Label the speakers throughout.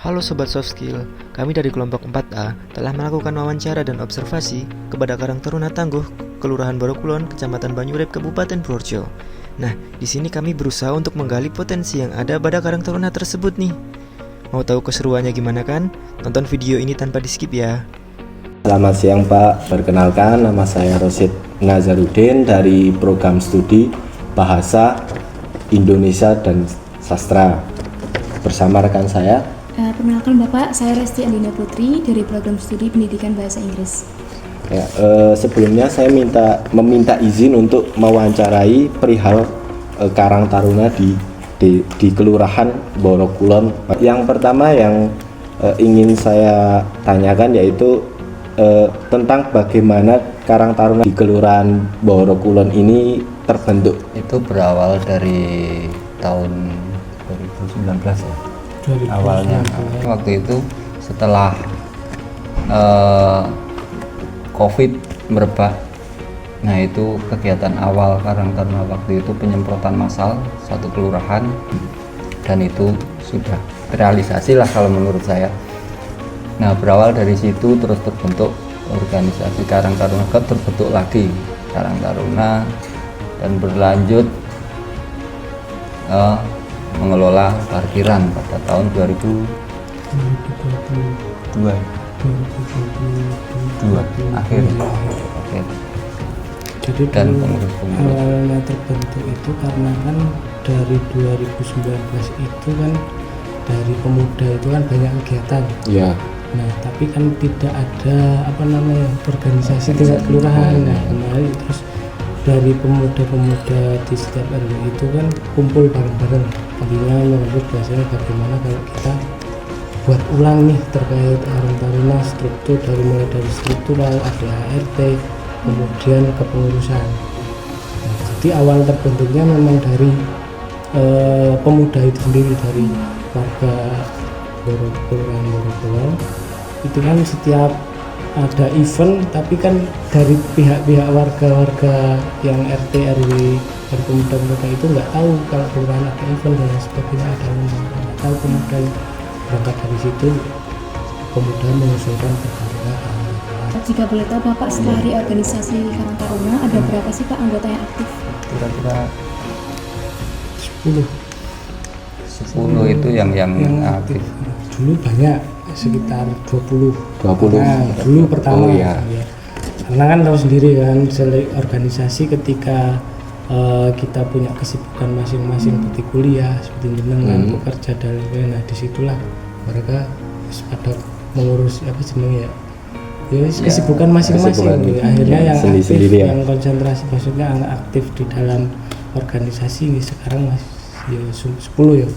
Speaker 1: Halo Sobat Soft Skill, kami dari kelompok 4A telah melakukan wawancara dan observasi kepada Karang Taruna Tangguh, Kelurahan Borokulon, Kecamatan Banyurep, Kabupaten Purworejo. Nah, di sini kami berusaha untuk menggali potensi yang ada pada Karang Taruna tersebut nih. Mau tahu keseruannya gimana kan? Tonton video ini tanpa di-skip ya.
Speaker 2: Selamat siang Pak, perkenalkan nama saya Rosid Nazarudin dari program studi Bahasa Indonesia dan Sastra. Bersama rekan saya.
Speaker 3: Perkenalkan Bapak, saya Resti Andina Putri dari program studi Pendidikan Bahasa Inggris.
Speaker 2: Ya, sebelumnya saya meminta izin untuk mewawancarai perihal Karang Taruna di Kelurahan Borokulon. Yang pertama yang ingin saya tanyakan yaitu tentang bagaimana Karang Taruna di Kelurahan Borokulon ini terbentuk.
Speaker 4: Itu berawal dari tahun 2019 ya. Awalnya waktu itu setelah COVID merebak. Nah, itu kegiatan awal Karang Taruna waktu itu penyemprotan massal satu kelurahan, dan itu sudah terrealisasi lah kalau menurut saya. Nah, berawal dari situ terus terbentuk organisasi Karang Taruna, terbentuk lagi Karang Taruna dan berlanjut mengelola parkiran pada tahun 2022 akhir.
Speaker 5: Jadi
Speaker 4: Dan
Speaker 5: awalnya terbentuk itu karena kan dari 2019 itu kan dari pemuda itu kan banyak kegiatan.
Speaker 2: Ya.
Speaker 5: Nah, tapi kan tidak ada organisasi tingkat kelurahan. Nah, kemarin terus dari pemuda-pemuda di setiap RW itu kan kumpul bareng-bareng. Intinya menurut biasanya bagaimana kalau kita buat ulang nih terkait Karang Taruna, struktur mulai dari struktural, ADART, kemudian kepengurusan. Nah, jadi awal terbentuknya memang dari pemuda itu sendiri, dari warga Kelurahan Borokulon. Itu kan setiap ada event, tapi kan dari pihak-pihak warga-warga yang RT, RW, dan pemuda-pemuda itu nggak tahu kalau kelurahan ada event dan sebagainya, ada nggak tahu. Kemudian berangkat dari situ pemuda mengusulkan kepada
Speaker 3: Jika boleh tahu Bapak, setelah hari organisasi Karang Taruna ada berapa sih Pak anggota yang aktif?
Speaker 4: Kira-kira
Speaker 5: 10
Speaker 4: itu yang aktif.
Speaker 5: Dulu banyak, sekitar 20.
Speaker 2: 20.
Speaker 5: Nah, dulu pertama.
Speaker 2: Oh, iya.
Speaker 5: Ya. Karena kan tahu sendiri kan, organisasi ketika kita punya kesibukan masing-masing seperti kuliah, seperti jenengan, bekerja dan lain-lain. Nah, disitulah mereka pada mengurus kesibukan masing-masing. Akhirnya yang aktif, yang konsentrasi, maksudnya yang aktif di dalam organisasi ini sekarang masih 10 ya.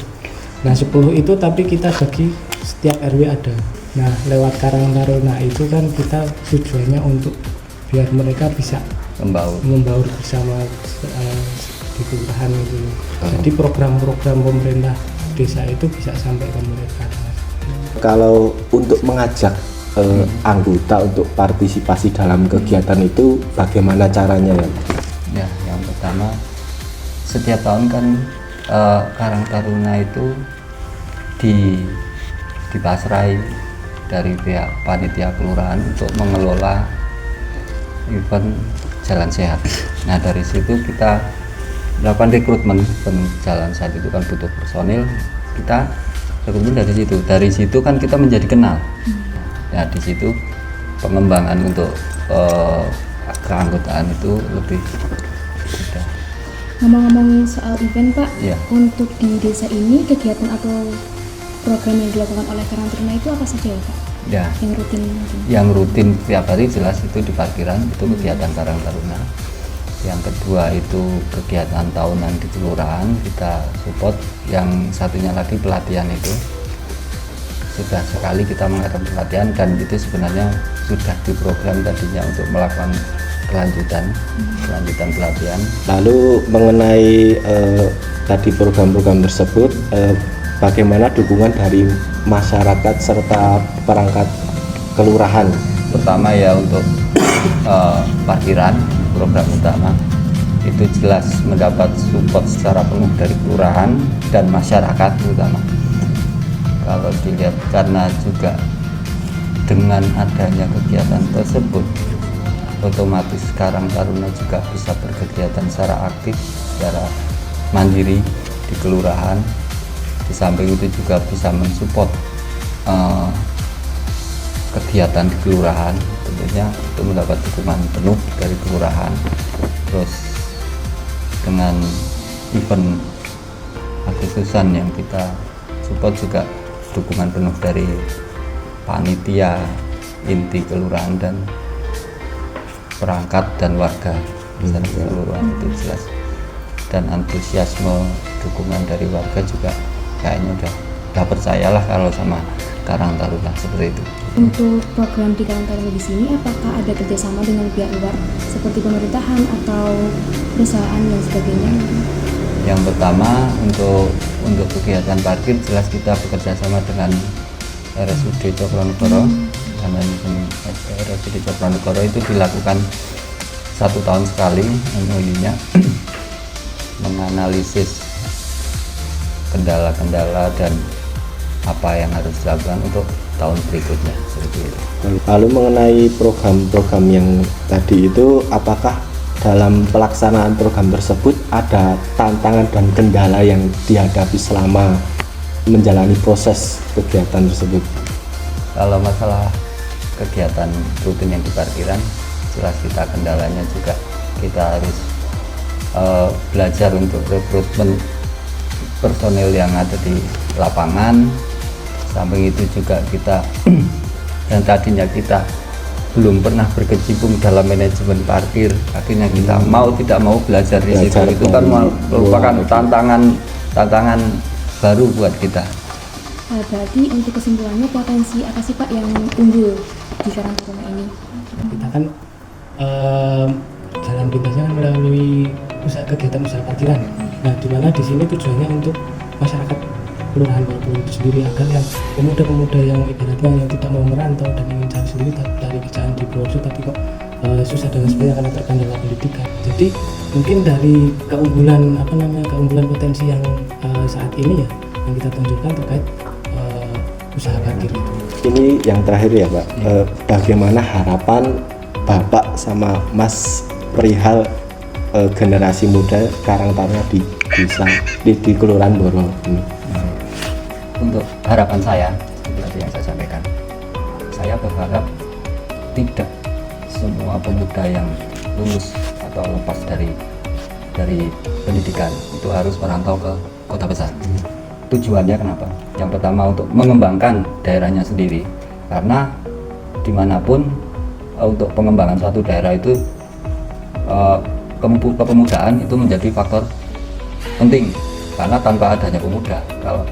Speaker 5: Nah, 10 itu tapi kita bagi setiap RW ada. Nah, lewat Karang Taruna itu kan kita tujuannya untuk biar mereka bisa membaur bersama di kelurahan itu. Jadi program-program pemerintah desa itu bisa sampai ke mereka.
Speaker 2: Kalau untuk mengajak anggota untuk partisipasi dalam kegiatan itu bagaimana caranya ya?
Speaker 4: Ya, yang pertama setiap tahun kan Karang Taruna itu dipasrai dari pihak panitia kelurahan untuk mengelola event jalan sehat. Nah, dari situ kita melakukan rekrutmen. Jalan sehat itu kan butuh personil, kita rekrutmen dari situ kan kita menjadi kenal. Nah, di situ pengembangan untuk keanggotaan itu lebih mudah.
Speaker 3: Ngomong-ngomongin soal event Pak,
Speaker 4: Ya.
Speaker 3: untuk di desa ini kegiatan atau program yang dilakukan oleh Karang Taruna itu apa saja ya Pak?
Speaker 4: Ya, yang rutin tiap hari jelas itu di parkiran, itu kegiatan Karang Taruna. Yang kedua itu kegiatan tahunan di kelurahan, kita support. Yang satunya lagi pelatihan, itu sudah sekali kita mengadakan pelatihan, dan itu sebenarnya sudah diprogram tadinya untuk melakukan kelanjutan pelatihan.
Speaker 2: Lalu mengenai tadi program-program tersebut, bagaimana dukungan dari masyarakat serta perangkat kelurahan?
Speaker 4: Pertama ya untuk parkiran, program utama itu jelas mendapat support secara penuh dari kelurahan dan masyarakat terutama. kalau dilihat karena juga dengan adanya kegiatan tersebut otomatis Karang Taruna juga bisa berkegiatan secara aktif, secara mandiri di kelurahan. Di samping itu juga bisa mensupport kegiatan di kelurahan, tentunya itu mendapat dukungan penuh dari kelurahan. Terus dengan event Agustusan yang kita support juga dukungan penuh dari panitia inti kelurahan dan perangkat dan warga secara keseluruhan itu jelas. Dan antusiasme dukungan dari warga juga kayaknya udah percayalah kalau sama Karang Taruna seperti itu.
Speaker 3: Untuk program di Karang Taruna di sini, apakah ada kerjasama dengan pihak luar seperti pemerintahan atau perusahaan dan sebagainya?
Speaker 4: Yang pertama untuk kegiatan parkir jelas kita bekerja sama dengan RSUD Cokronegoro. Karena RSUD Cokronegoro itu dilakukan 1 tahun sekali MOU-nya menganalisis kendala-kendala dan apa yang harus dilakukan untuk tahun berikutnya seperti itu.
Speaker 2: Lalu mengenai program-program yang tadi itu, apakah dalam pelaksanaan program tersebut ada tantangan dan kendala yang dihadapi selama menjalani proses kegiatan tersebut?
Speaker 4: Kalau masalah kegiatan rutin yang di parkiran, jelas kita kendalanya juga kita harus belajar untuk rekrutmen personel yang ada di lapangan. Samping itu juga kita yang tadinya kita belum pernah berkecimpung dalam manajemen parkir, akhirnya kita mau tidak mau belajar di situ. Itu kan merupakan tantangan baru buat kita.
Speaker 3: Berarti untuk kesimpulannya, potensi apa sih Pak yang unggul di Karang Taruna ini?
Speaker 5: Kita kan jalan pintasnya kan melalui kegiatan usaha parkiran. Nah, di mana di sini tujuannya untuk masyarakat kelurahan Borobudur itu sendiri, agar yang pemuda-pemuda yang ibaratnya yang tidak mau merantau dan ingin cari sendiri dari kerjaan di Purworejo tapi kok susah dan sebagainya karena terkendala pendidikan. Jadi mungkin dari keunggulan potensi yang saat ini ya yang kita tunjukkan terkait usaha parkir itu.
Speaker 2: Ini yang terakhir ya Pak, bagaimana harapan Bapak sama Mas perihal generasi muda Karang Taruna di Kelurahan Boro ini?
Speaker 4: Untuk harapan saya, seperti yang saya sampaikan, saya berharap tidak semua pemuda yang lulus atau lepas dari pendidikan itu harus merantau ke kota besar. Tujuannya kenapa? Yang pertama untuk mengembangkan daerahnya sendiri, karena dimanapun untuk pengembangan suatu daerah itu kepemudaan itu menjadi faktor penting, karena tanpa adanya pemuda, kalau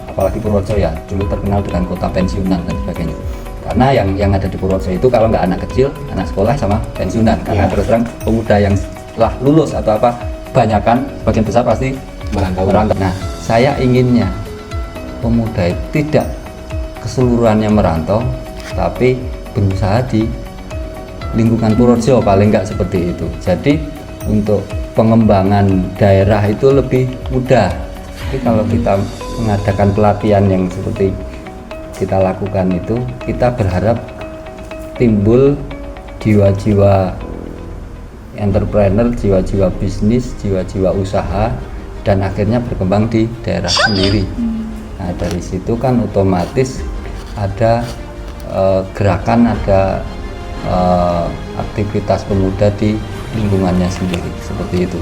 Speaker 4: apalagi Purworejo ya dulu terkenal dengan kota pensiunan dan sebagainya, karena yang ada di Purworejo itu kalau nggak anak kecil, anak sekolah sama pensiunan, karena terus terang pemuda yang setelah lulus atau apa kebanyakan sebagian besar pasti merantau. Nah, saya inginnya pemuda itu tidak keseluruhannya merantau, tapi berusaha di lingkungan Purworejo paling nggak seperti itu. Jadi untuk pengembangan daerah itu lebih mudah. Tapi kalau kita mengadakan pelatihan yang seperti kita lakukan itu, kita berharap timbul jiwa-jiwa entrepreneur, jiwa-jiwa bisnis, jiwa-jiwa usaha, dan akhirnya berkembang di daerah sendiri. Nah, dari situ kan otomatis ada gerakan, ada aktivitas pemuda di lingkungannya sendiri, seperti itu.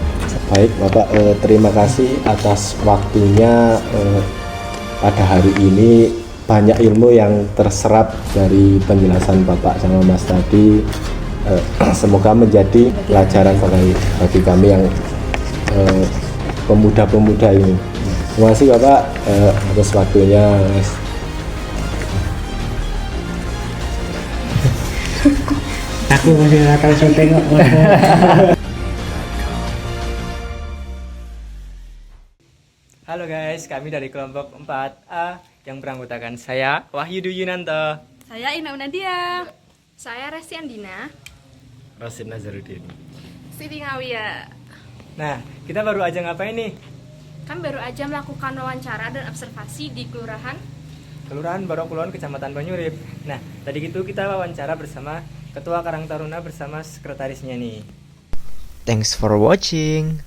Speaker 2: Baik Bapak, terima kasih atas waktunya pada hari ini. Banyak ilmu yang terserap dari penjelasan Bapak sama Mas tadi. Semoga menjadi pelajaran bagi kami yang pemuda-pemuda ini. Terima kasih Bapak atas waktunya.
Speaker 5: Aku masih nakal syuting kok.
Speaker 1: Halo guys, kami dari kelompok 4A yang beranggotakan saya, Wahyu Yunanto,
Speaker 6: Saya Ina Nadia.
Speaker 7: Saya Resti Andina.
Speaker 2: Rosid Nazarudin.
Speaker 6: Siti Ngawia.
Speaker 1: Nah, kita baru aja ngapain nih?
Speaker 7: Kami baru aja melakukan wawancara dan observasi di Kelurahan
Speaker 1: Kelurahan Barokulon, Kecamatan Banyurip. Nah, tadi gitu kita wawancara bersama Ketua Karang Taruna bersama sekretarisnya nih. Thanks for watching.